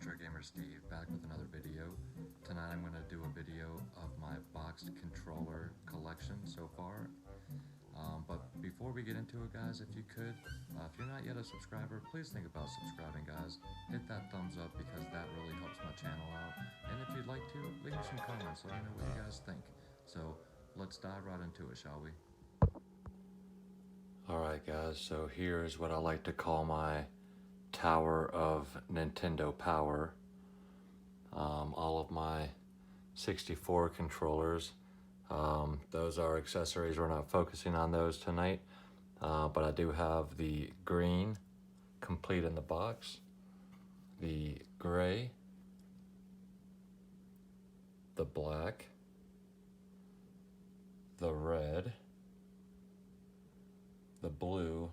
Retro Gamer Steve back with another video. Tonight I'm going to do a video of my boxed controller collection so far. But before we get into it, guys, if you could, if you're not yet a subscriber, please think about subscribing, guys. Hit that thumbs up because that really helps my channel out. And if you'd like to, leave me some comments, let me know what you guys think. So let's dive right into it, shall we? Alright guys, so here's what I like to call my tower of Nintendo power. All of my 64 controllers, those are accessories. We're not focusing on those tonight, but I do have the green complete in the box, the gray, the black, the red, the blue,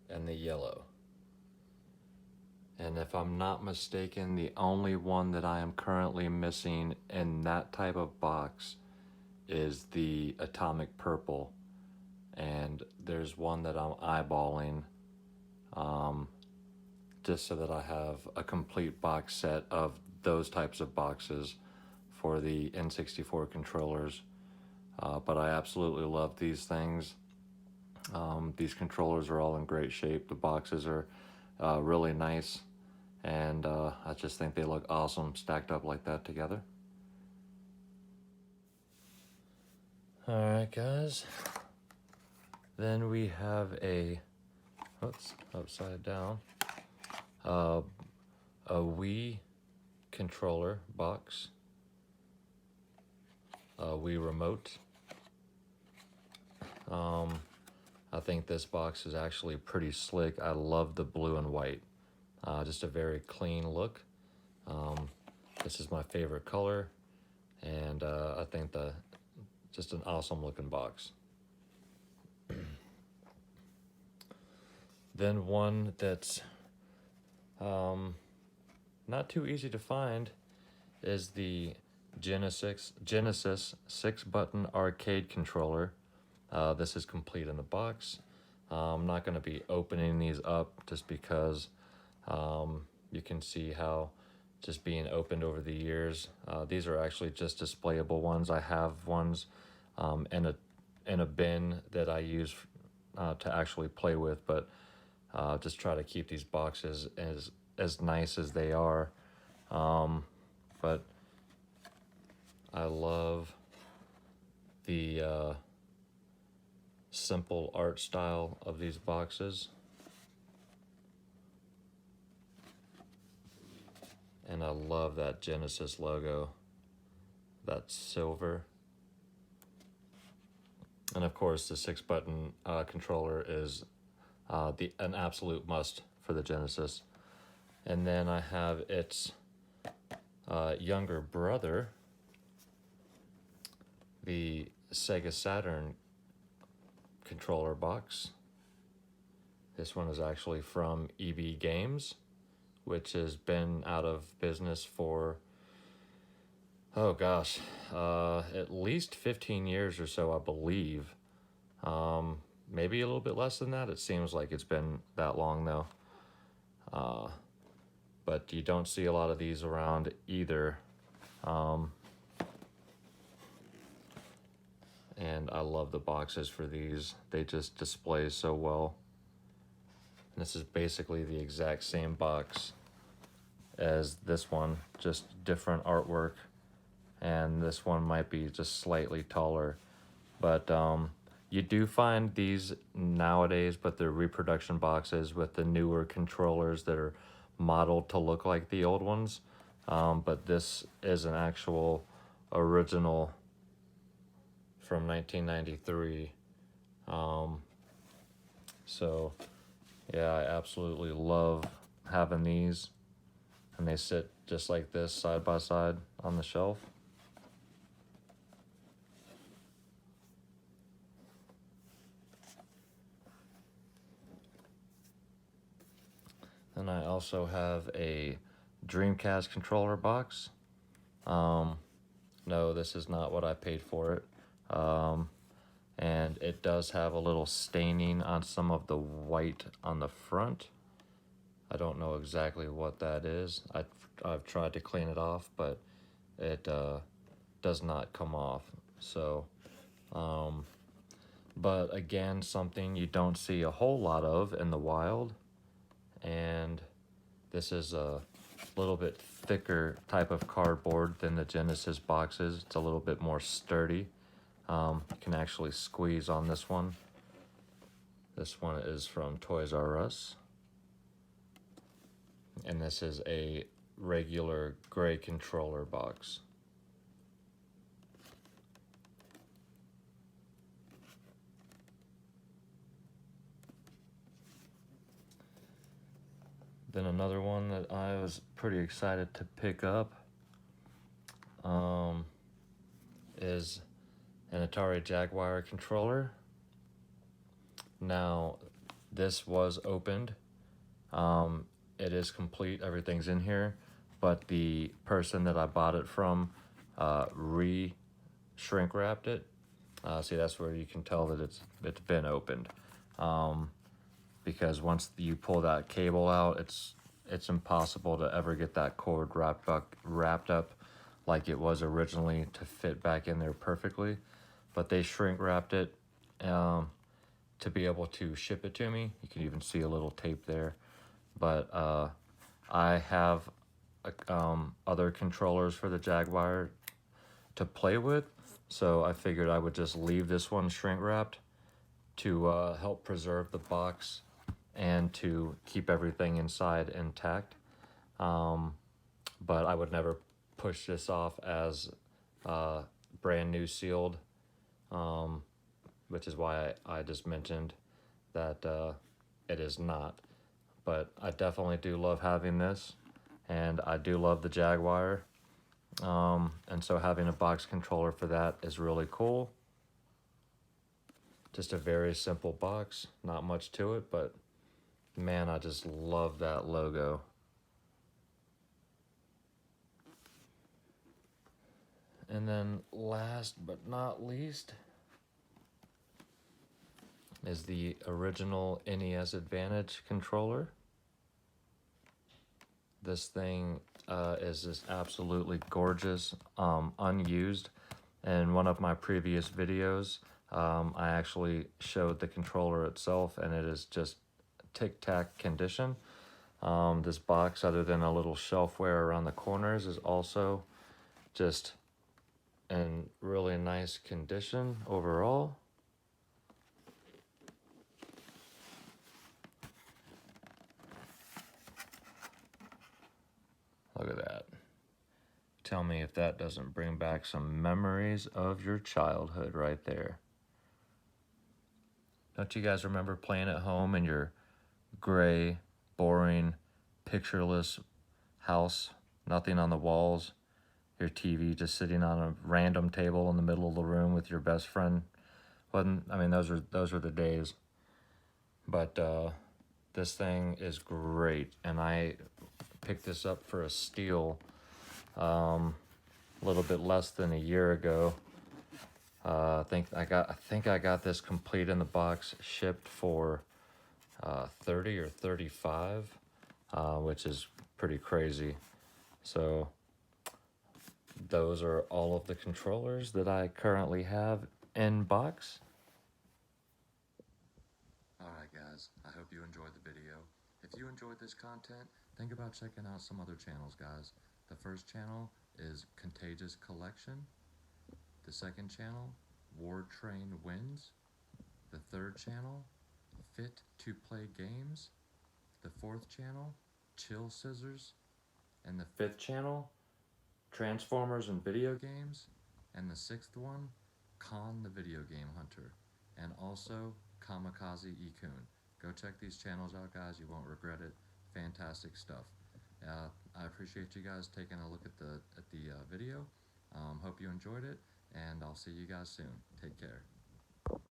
and the yellow. And if I'm not mistaken, the only one that I am currently missing in that type of box is the atomic purple. And there's one that I'm eyeballing, just so that I have a complete box set of those types of boxes for the N64 controllers. But I absolutely love these things. These controllers are all in great shape. The boxes are really nice, and I just think they look awesome stacked up like that together. Alright guys, then we have a, oops, upside down, a Wii controller box, a Wii remote. I think this box is actually pretty slick. I love the blue and white. Just a very clean look. This is my favorite color, and I think just an awesome looking box. Then one that's not too easy to find is the Genesis 6-button arcade controller. This is complete in the box. I'm not going to be opening these up just because you can see how just being opened over the years. These are actually just displayable ones. I have ones in a bin that I use to actually play with, but just try to keep these boxes as nice as they are. But I love the simple art style of these boxes, and I love that Genesis logo, that silver. And of course the 6-button controller is an absolute must for the Genesis. And then I have its younger brother, the Sega Saturn controller box. This one is actually from EB Games, which has been out of business for, oh gosh, at least 15 years or so, I believe. Maybe a little bit less than that. It seems like it's been that long though. But you don't see a lot of these around either. And I love the boxes for these. They just display so well. And this is basically the exact same box as this one, just different artwork. And this one might be just slightly taller. But you do find these nowadays, but they're reproduction boxes with the newer controllers that are modeled to look like the old ones. But this is an actual original from 1993. So yeah, I absolutely love having these, and they sit just like this side by side on the shelf. And I also have a Dreamcast controller box. No, this is not what I paid for it. And it does have a little staining on some of the white on the front. I don't know exactly what that is. I've tried to clean it off, but it does not come off. So, but again, something you don't see a whole lot of in the wild. And this is a little bit thicker type of cardboard than the Genesis boxes. It's a little bit more sturdy. You can actually squeeze on this one. This one is from Toys R Us. And this is a regular gray controller box. Then another one that I was pretty excited to pick up is an Atari Jaguar controller. Now, this was opened. It is complete, everything's in here, but the person that I bought it from shrink wrapped it. See, that's where you can tell that it's been opened. Because once you pull that cable out, it's impossible to ever get that cord wrapped up like it was originally to fit back in there perfectly. But they shrink wrapped it to be able to ship it to me. You can even see a little tape there. But I have other controllers for the Jaguar to play with, so I figured I would just leave this one shrink wrapped to help preserve the box and to keep everything inside intact. But I would never push this off as brand new sealed, which is why I just mentioned that it is not. But I definitely do love having this, and I do love the Jaguar. And so having a box controller for that is really cool. Just a very simple box, not much to it, but man, I just love that logo. And then last but not least is the original NES Advantage controller. This thing is just absolutely gorgeous, unused. In one of my previous videos, I actually showed the controller itself, and it is just tic-tac condition. This box, other than a little shelfware around the corners, is also just in really nice condition overall. Look at that. Tell me if that doesn't bring back some memories of your childhood right there. Don't you guys remember playing at home in your gray, boring, pictureless house? Nothing on the walls, your TV just sitting on a random table in the middle of the room with your best friend. I mean, those were the days. But this thing is great, and I picked this up for a steal a little bit less than a year ago. I think I got this complete in the box, shipped for 30 or 35, which is pretty crazy. So those are all of the controllers that I currently have in box. Alright guys, I hope you enjoyed the video. If you enjoyed this content, think about checking out some other channels, guys. The first channel is Contagious Collection. The second channel, War Train Wins. The third channel, Fit to Play Games. The fourth channel, Chill Scissors. And the fifth channel, Transformers and Video Games. And the sixth one, Khan the Video Game Hunter. And also Kamikaze Ikun. Go check these channels out, guys. You won't regret it. Fantastic stuff. I appreciate you guys taking a look at the video. Hope you enjoyed it, and I'll see you guys soon. Take care.